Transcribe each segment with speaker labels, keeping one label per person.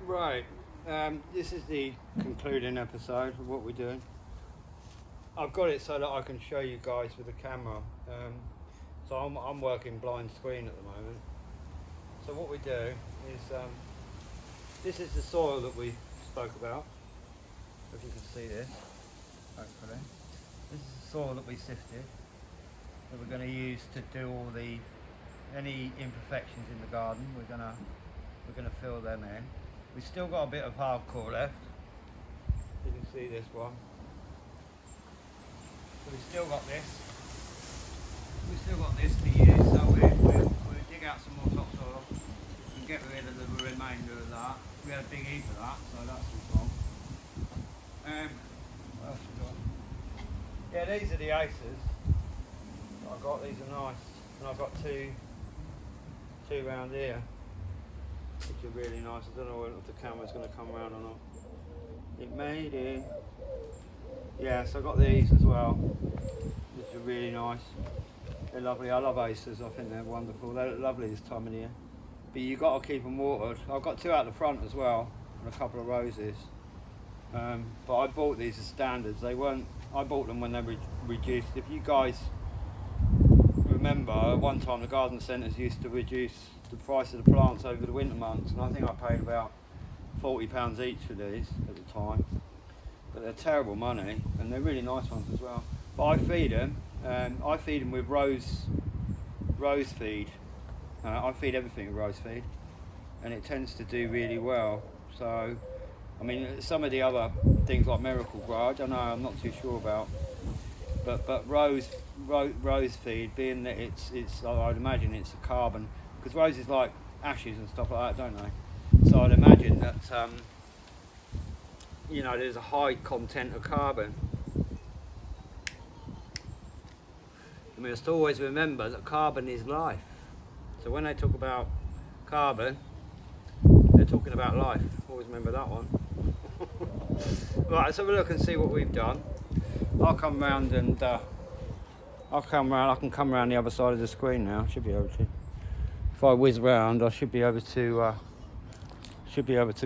Speaker 1: Right, this is the concluding episode of what we're doing. I've got it so that I can show you guys with the camera. So I'm working blind screen at the moment. So what we do is, this is the soil that we spoke about. If you can see this, hopefully. This is the soil that we sifted, that we're going to use to do all any imperfections in the garden. We're gonna fill them in. We've still got a bit of hardcore left. You can see this one. So we've still got this. We've still got this to use. So we'll dig out some more topsoil and get rid of the remainder of that. We had a big heap of that, so that's all gone. What else we got? Yeah, these are the aces that I got. These are nice, and I've got two round here, which are really nice. I don't know if the camera's going to come around or not. It may do. Yeah, so I got these as well, which are really nice. They're lovely. I love aces. I think they're wonderful. They're lovely this time of year. But you've got to keep them watered. I've got two out the front as well, and a couple of roses. But I bought these as standards. They weren't. I bought them when they were reduced. If you guys remember, one time the garden centres used to reduce the price of the plants over the winter months, and I think I paid about £40 each for these at the time. But they're terrible money, and they're really nice ones as well. But I feed them. I feed them with rose feed. I feed everything with rose feed, and it tends to do really well. So, I mean, some of the other things like Miracle Grow, I don't know. I'm not too sure about. But rose feed, being that it's I'd imagine it's a carbon, because roses like ashes and stuff like that, don't they? So I'd imagine that there's a high content of carbon. We must always remember that carbon is life. So when they talk about carbon, they're talking about life. Always remember that one. Right, let's have a look and see what we've done. I'll come round and I can come round the other side of the screen now. Should be able to. If I whiz round, I should be able to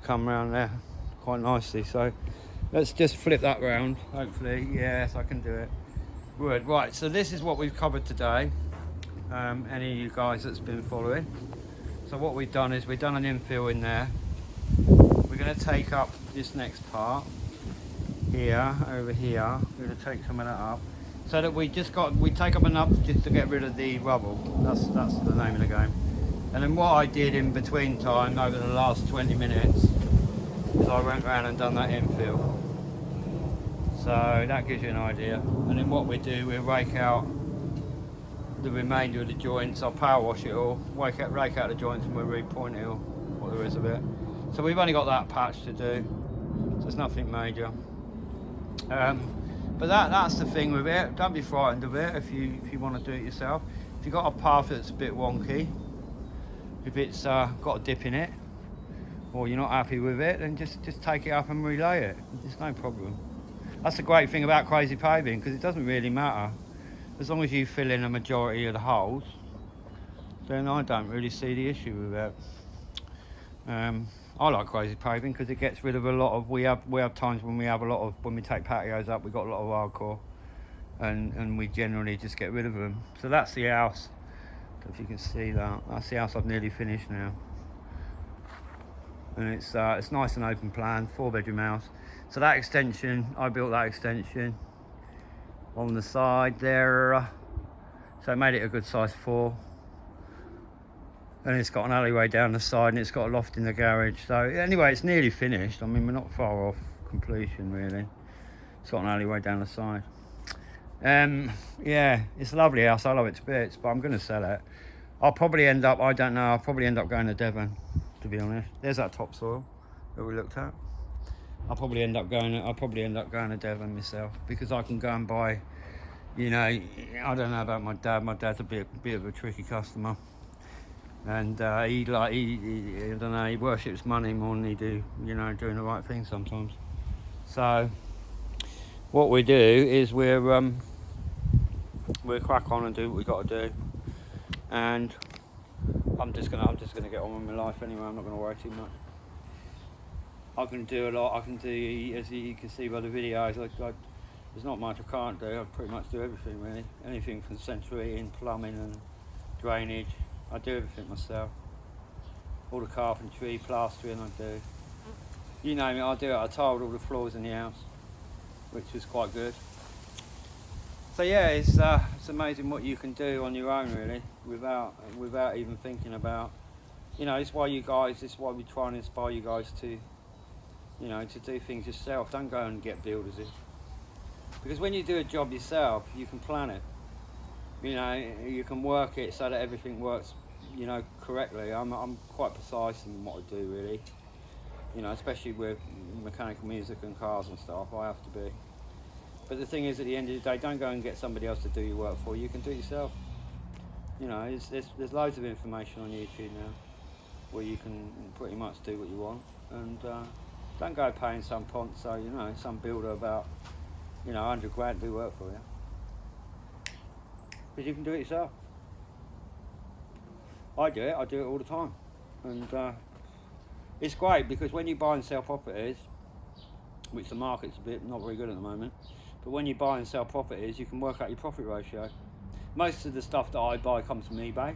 Speaker 1: come round there quite nicely. So let's just flip that round. Hopefully, yes, I can do it. Good. Right. So this is what we've covered today. Any of you guys that's been following. So what we've done is we've done an infill in there. We're going to take up this next part here, over here. We're going to take some of that up, so that we take up enough just to get rid of the rubble. That's the name of the game. And then what I did in between time over the last 20 minutes is I went around and done that infill. So that gives you an idea. And then what we do, we rake out the remainder of the joints. I'll power wash it all, rake out the joints, and we'll repoint it all, what there is of it. So we've only got that patch to do, so it's nothing major. But that's the thing with it. Don't be frightened of it if you want to do it yourself. If you've got a path that's a bit wonky, if it's got a dip in it, or you're not happy with it, then just take it up and relay it. There's no problem. That's the great thing about crazy paving, because it doesn't really matter. As long as you fill in a majority of the holes, then I don't really see the issue with it. I like crazy paving because it gets rid of a lot of. We have times when we take patios up, we've got a lot of hardcore, and we generally just get rid of them. So that's the house. If you can see that, that's the house I've nearly finished now, and it's nice and open plan, 4-bedroom house. So that extension, I built that extension on the side there, so I made it a good size 4. And it's got an alleyway down the side, and it's got a loft in the garage. So anyway, it's nearly finished. I mean, we're not far off completion really. It's got an alleyway down the side. Yeah, it's a lovely house. I love it to bits, but I'm going to sell it. I'll probably end up, I don't know, I'll probably end up going to Devon, to be honest. There's that topsoil that we looked at. I'll probably end up going to Devon myself, because I can go and buy, I don't know about my dad. My dad's a bit of a tricky customer. And he I don't know, he worships money more than he do, doing the right thing sometimes. So what we do is we'll crack on and do what we got to do. And I'm just gonna get on with my life anyway. I'm not gonna worry too much. I can do a lot. I can do, as you can see by the videos, there's not much I can't do. I pretty much do everything really. Anything from central heating, plumbing and drainage. I do everything myself. All the carpentry, plastering I do. You name it, I do it. I tiled all the floors in the house, which was quite good. So yeah, it's amazing what you can do on your own really, without even thinking about, you know, it's why we try and inspire you guys to, you know, to do things yourself. Don't go and get builders in. Because when you do a job yourself, you can plan it. You know, you can work it so that everything works, you know, correctly. I'm quite precise in what I do really. You know, especially with mechanical music and cars and stuff, I have to be. But the thing is, at the end of the day, don't go and get somebody else to do your work for you. You can do it yourself. You know, there's loads of information on YouTube now where you can pretty much do what you want. And don't go paying some ponzo, you know, some builder about, you know, 100 grand to do work for you. Because you can do it yourself. I do it all the time. And it's great because when you buy and sell properties, which the market's a bit not very good at the moment, but when you buy and sell properties, you can work out your profit ratio. Most of the stuff that I buy comes from eBay.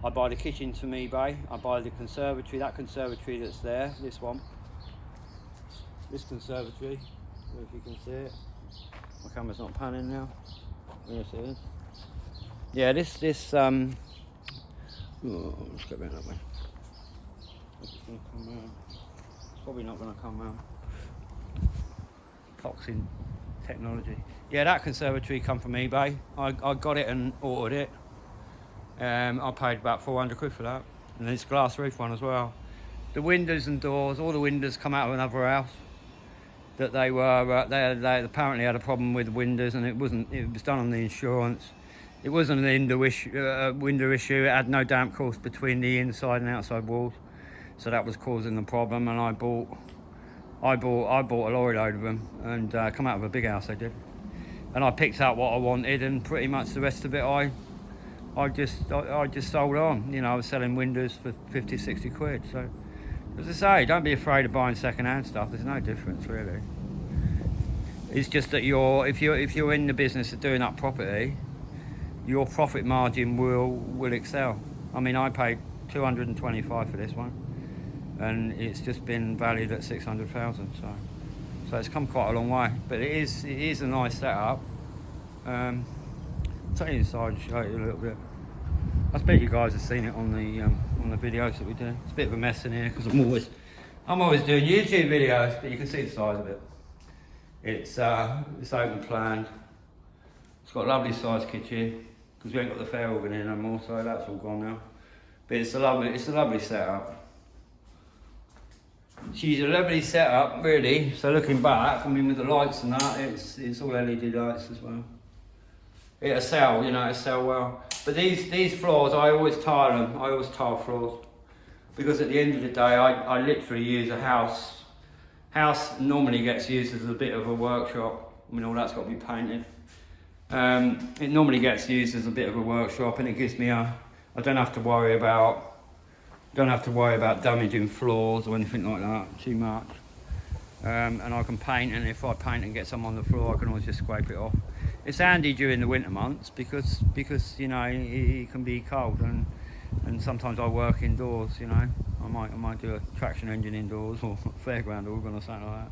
Speaker 1: I buy the kitchens from eBay. I buy the conservatory, that conservatory that's there, this one. This conservatory, I don't know if you can see it. My camera's not panning now. Yes, it is. Yeah, this let's go back that way. It's gonna come round. It's probably not gonna come round. Toxin technology. Yeah, that conservatory come from eBay. I got it and ordered it. I paid about 400 quid for that. And this glass roof one as well. The windows and doors, all the windows come out of another house. That they were, they apparently had a problem with the windows, and it was done on the insurance. It wasn't an window issue. It had no damp course between the inside and outside walls, so that was causing the problem. And I bought a lorry load of them, and come out of a big house they did. And I picked out what I wanted, and pretty much the rest of it I just sold on. You know, I was selling windows for 50, 60 quid. So, as I say, don't be afraid of buying second-hand stuff. There's no difference really. It's just that if you're in the business of doing up property, your profit margin will excel. I mean, I paid 225 for this one, and it's just been valued at 600,000. So it's come quite a long way. But it is a nice setup. I'll take you inside and show you a little bit. I bet you guys have seen it on the videos that we do. It's a bit of a mess in here because I'm always doing YouTube videos, but you can see the size of it. It's open planned. It's got a lovely sized kitchen because we ain't got the fair organ in no more, so that's all gone now. But it's a lovely setup. She's a lovely setup, really. So looking back, I mean, with the lights and that, it's all LED lights as well. It'll sell, you know, it'll sell well. But these floors, I always tile them. I always tile floors because at the end of the day, I literally use a house. House normally gets used as a bit of a workshop. I mean, all that's got to be painted. It normally gets used as a bit of a workshop, and it gives me I don't have to worry about damaging floors or anything like that too much. And I can paint, and if I paint and get some on the floor, I can always just scrape it off. It's handy during the winter months because you know it can be cold, and sometimes I work indoors. You know, I might do a traction engine indoors or a fairground organ or something like that.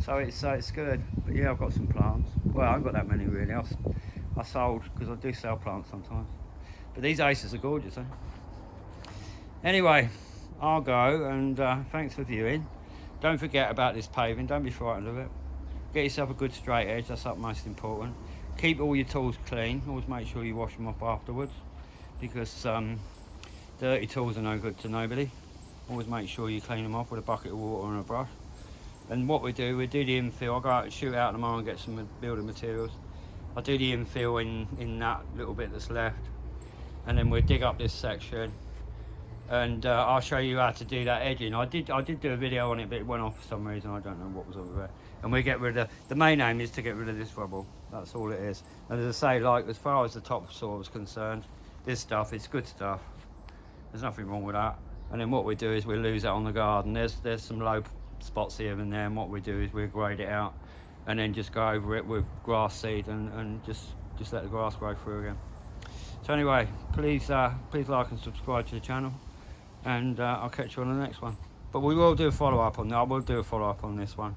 Speaker 1: So it's good. But yeah, I've got some plants. Well, I haven't got that many really. I sold because I do sell plants sometimes. But these aces are gorgeous, eh? Anyway, I'll go, and thanks for viewing. Don't forget about this paving. Don't be frightened of it. Get yourself a good straight edge. That's most important. Keep all your tools clean. Always make sure you wash them off afterwards, because dirty tools are no good to nobody. Always make sure you clean them off with a bucket of water and a brush. And what we do the infill. I'll go out and shoot out tomorrow and get some building materials. I'll do the infill in that little bit that's left, and then we'll dig up this section, and I'll show you how to do that edging. I did do a video on it, but it went off for some reason. I don't know what was over there. And we get rid of the main aim is to get rid of this rubble. That's all it is. And as I say, like as far as the topsoil is concerned, this stuff is good stuff. There's nothing wrong with that. And then what we do is we lose that on the garden. There's some low spots here and there, and what we do is we grade it out and then just go over it with grass seed and just let the grass grow through again. So anyway, please like and subscribe to the channel, and I'll catch you on the next one. But we will do a follow-up on that. I will do a follow-up on this one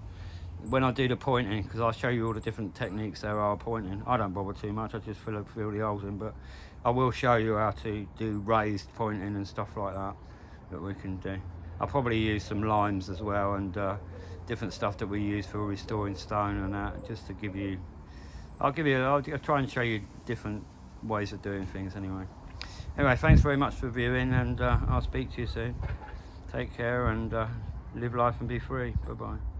Speaker 1: when I do the pointing, because I'll show you all the different techniques there are pointing. I don't bother too much, I just fill the holes in, but I will show you how to do raised pointing and stuff like that we can do. I'll probably use some limes as well, and different stuff that we use for restoring stone and that, just to give you, I'll try and show you different ways of doing things anyway. Anyway, thanks very much for viewing, and I'll speak to you soon. Take care, and live life and be free. Bye bye.